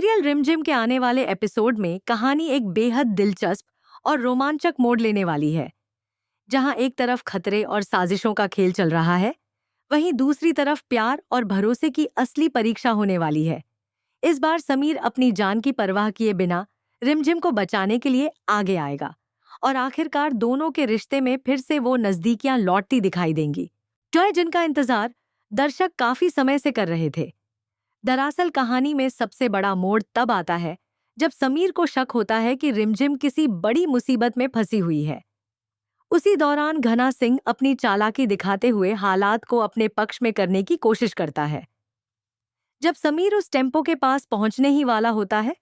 Serial रिमझिम के आने वाले एपिसोड में कहानी एक बेहद दिलचस्प और रोमांचक मोड़ लेने वाली है। जहां एक तरफ खतरे और साजिशों का खेल चल रहा है, वहीं दूसरी तरफ प्यार और भरोसे की असली परीक्षा होने वाली है। इस बार समीर अपनी जान की परवाह किए बिना रिमझिम को बचाने के लिए आगे आएगा और आखिरकार दोनों के रिश्ते में फिर से वो नजदीकियां लौटती दिखाई देंगी, जिनका इंतजार दर्शक काफी समय से कर रहे थे। दरअसल कहानी में सबसे बड़ा मोड़ तब आता है जब समीर को शक होता है कि रिमझिम किसी बड़ी मुसीबत में फंसी हुई है। उसी दौरान घना सिंह अपनी चालाकी दिखाते हुए हालात को अपने पक्ष में करने की कोशिश करता है। जब समीर उस टेम्पो के पास पहुंचने ही वाला होता है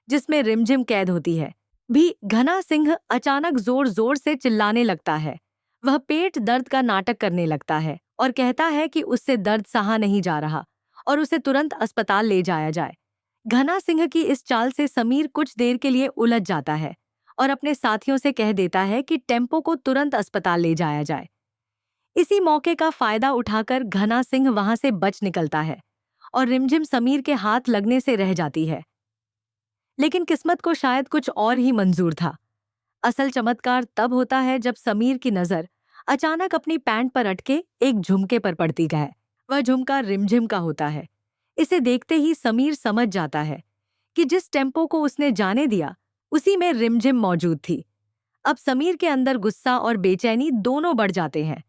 जिसमें रिमझिम कैद होती है, भी घना सिंह अचानक जोर जोर से चिल्लाने लगता है। वह पेट दर्द का नाटक करने लगता है और कहता है कि उससे दर्द सहा नहीं जा रहा और उसे तुरंत अस्पताल ले जाया जाए। घना सिंह की इस चाल से समीर कुछ देर के लिए उलझ जाता है और अपने साथियों से कह देता है कि टेम्पो को तुरंत अस्पताल ले जाया जाए। इसी मौके का फायदा उठाकर घना सिंह वहां से बच निकलता है और रिमझिम समीर के हाथ लगने से रह जाती है। लेकिन किस्मत को शायद कुछ और ही मंजूर था। असल चमत्कार तब होता है जब समीर की नजर अचानक अपनी पैंट पर अटके एक झुमके पर पड़ती है। वह झुमका रिमझिम का होता है। इसे देखते ही समीर समझ जाता है कि जिस टेम्पो को उसने जाने दिया उसी में रिमझिम मौजूद थी। अब समीर के अंदर गुस्सा और बेचैनी दोनों बढ़ जाते हैं।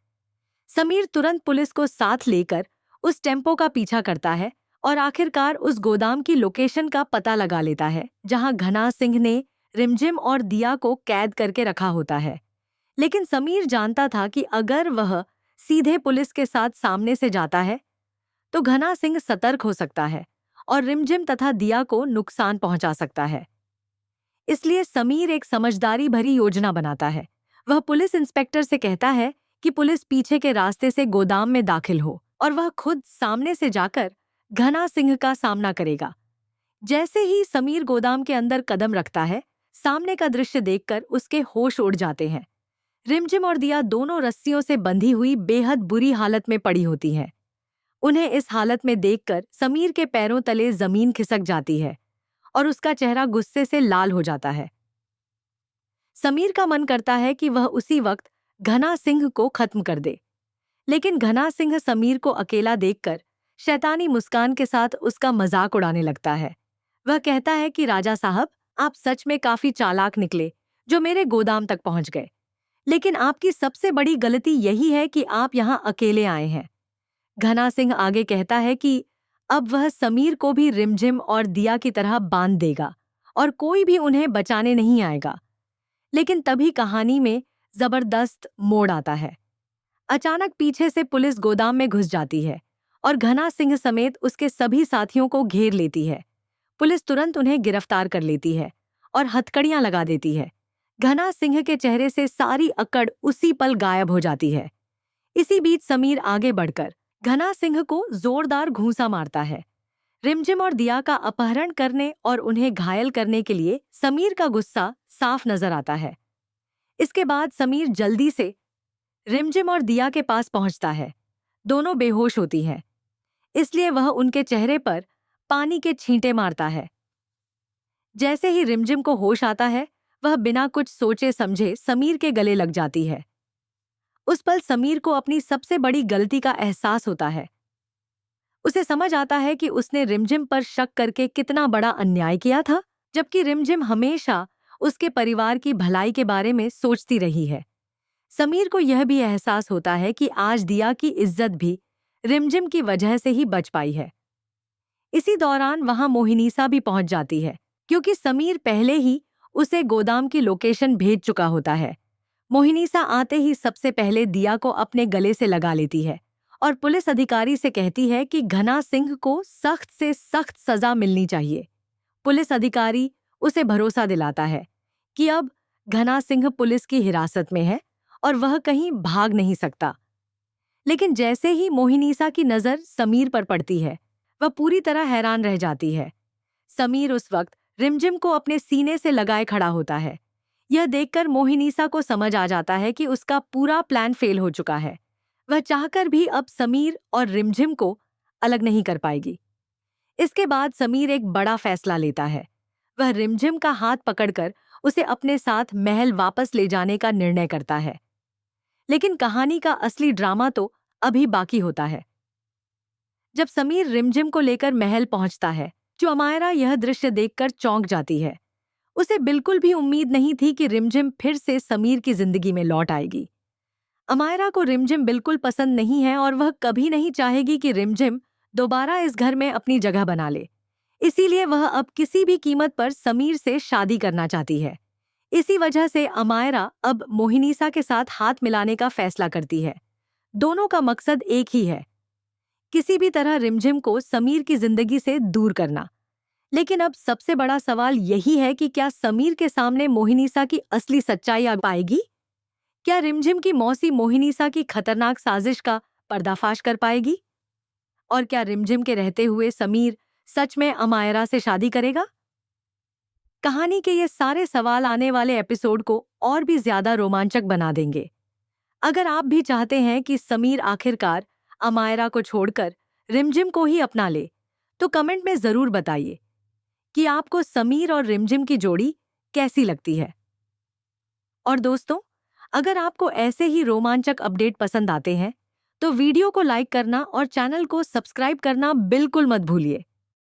समीर तुरंत पुलिस को साथ लेकर उस टेम्पो का पीछा करता है और आखिरकार उस गोदाम की लोकेशन का पता लगा लेता है जहां घना सिंह ने रिमझिम और दिया को कैद करके रखा होता है। लेकिन समीर जानता था कि अगर वह सीधे पुलिस के साथ सामने से जाता है तो घना सिंह सतर्क हो सकता है और रिमझिम तथा दिया को नुकसान पहुंचा सकता है। इसलिए समीर एक समझदारी भरी योजना बनाता है। वह पुलिस इंस्पेक्टर से कहता है कि पुलिस पीछे के रास्ते से गोदाम में दाखिल हो और वह खुद सामने से जाकर घना सिंह का सामना करेगा। जैसे ही समीर गोदाम के अंदर कदम रखता है, सामने का दृश्य देखकर उसके होश उड़ जाते हैं। रिमझिम और दिया दोनों रस्सियों से बंधी हुई बेहद बुरी हालत में पड़ी होती हैं। उन्हें इस हालत में देखकर समीर के पैरों तले जमीन खिसक जाती है और उसका चेहरा गुस्से से लाल हो जाता है। समीर का मन करता है कि वह उसी वक्त घना सिंह को खत्म कर दे, लेकिन घना सिंह समीर को अकेला देखकर शैतानी मुस्कान के साथ उसका मजाक उड़ाने लगता है। वह कहता है कि राजा साहब, आप सच में काफी चालाक निकले जो मेरे गोदाम तक पहुंच गए, लेकिन आपकी सबसे बड़ी गलती यही है कि आप यहाँ अकेले आए हैं। घना सिंह आगे कहता है कि अब वह समीर को भी रिमझिम और दिया की तरह बांध देगा और कोई भी उन्हें बचाने नहीं आएगा। लेकिन तभी कहानी में जबरदस्त मोड़ आता है। अचानक पीछे से पुलिस गोदाम में घुस जाती है और घना सिंह समेत उसके सभी साथियों को घेर लेती है। पुलिस तुरंत उन्हें गिरफ्तार कर लेती है और हथकड़ियां लगा देती है। घना सिंह के चेहरे से सारी अकड़ उसी पल गायब हो जाती है। इसी बीच समीर आगे बढ़कर घना सिंह को जोरदार घूंसा मारता है। रिमझिम और दिया का अपहरण करने और उन्हें घायल करने के लिए समीर का गुस्सा साफ नजर आता है। इसके बाद समीर जल्दी से रिमझिम और दिया के पास पहुंचता है। दोनों बेहोश होती हैं, इसलिए वह उनके चेहरे पर पानी के छींटे मारता है। जैसे ही रिमझिम को होश आता है, वह बिना कुछ सोचे समझे समीर के गले लग जाती है। उस पल समीर को अपनी सबसे बड़ी गलती का एहसास होता है। उसे समझ आता है कि उसने रिमझिम पर शक करके कितना बड़ा अन्याय किया था, जबकि रिमझिम हमेशा उसके परिवार की भलाई के बारे में सोचती रही है। समीर को यह भी एहसास होता है कि आज दिया की इज्जत भी रिमझिम की वजह से ही बच पाई है। इसी दौरान वहां मोहिनीसा भी पहुंच जाती है, क्योंकि समीर पहले ही उसे गोदाम की लोकेशन भेज चुका होता है। मोहिनीसा आते ही सबसे पहले दिया को अपने गले से लगा लेती है और पुलिस अधिकारी से कहती है कि घना सिंह को सख्त से सख्त सजा मिलनी चाहिए। पुलिस अधिकारी उसे भरोसा दिलाता है कि अब घना सिंह पुलिस की हिरासत में है और वह कहीं भाग नहीं सकता। लेकिन जैसे ही मोहिनीसा की नजर समीर पर पड़ती है, वह पूरी तरह हैरान रह जाती है। समीर उस वक्त रिमझिम को अपने सीने से लगाए खड़ा होता है। यह देखकर मोहिनीसा को समझ आ जाता है कि उसका पूरा प्लान फेल हो चुका है। वह चाहकर भी अब समीर और रिमझिम को अलग नहीं कर पाएगी। इसके बाद समीर एक बड़ा फैसला लेता है। वह रिमझिम का हाथ पकड़कर उसे अपने साथ महल वापस ले जाने का निर्णय करता है। लेकिन कहानी का असली ड्रामा तो अभी बाकी होता है। जब समीर रिमझिम को लेकर महल पहुंचता है, जो अमायरा यह दृश्य देखकर चौंक जाती है। उसे बिल्कुल भी उम्मीद नहीं थी कि रिमझिम फिर से समीर की जिंदगी में लौट आएगी। अमायरा को रिमझिम बिल्कुल पसंद नहीं है और वह कभी नहीं चाहेगी कि रिमझिम दोबारा इस घर में अपनी जगह बना ले। इसीलिए वह अब किसी भी कीमत पर समीर से शादी करना चाहती है। इसी वजह से अमायरा अब मोहिनीसा के साथ हाथ मिलाने का फैसला करती है। दोनों का मकसद एक ही है, किसी भी तरह रिमझिम को समीर की जिंदगी से दूर करना। लेकिन अब सबसे बड़ा सवाल यही है कि क्या समीर के सामने मोहिनीसा की असली सच्चाई आ पाएगी? क्या रिमझिम की मौसी मोहिनीसा की खतरनाक साजिश का पर्दाफाश कर पाएगी? और क्या रिमझिम के रहते हुए समीर सच में अमायरा से शादी करेगा? कहानी के ये सारे सवाल आने वाले एपिसोड को और भी ज्यादा रोमांचक बना देंगे। अगर आप भी चाहते हैं कि समीर आखिरकार अमायरा को छोड़कर रिमझिम को ही अपना ले, तो कमेंट में जरूर बताइए कि आपको समीर और रिमझिम की जोड़ी कैसी लगती है। और दोस्तों, अगर आपको ऐसे ही रोमांचक अपडेट पसंद आते हैं, तो वीडियो को लाइक करना और चैनल को सब्सक्राइब करना बिल्कुल मत भूलिए।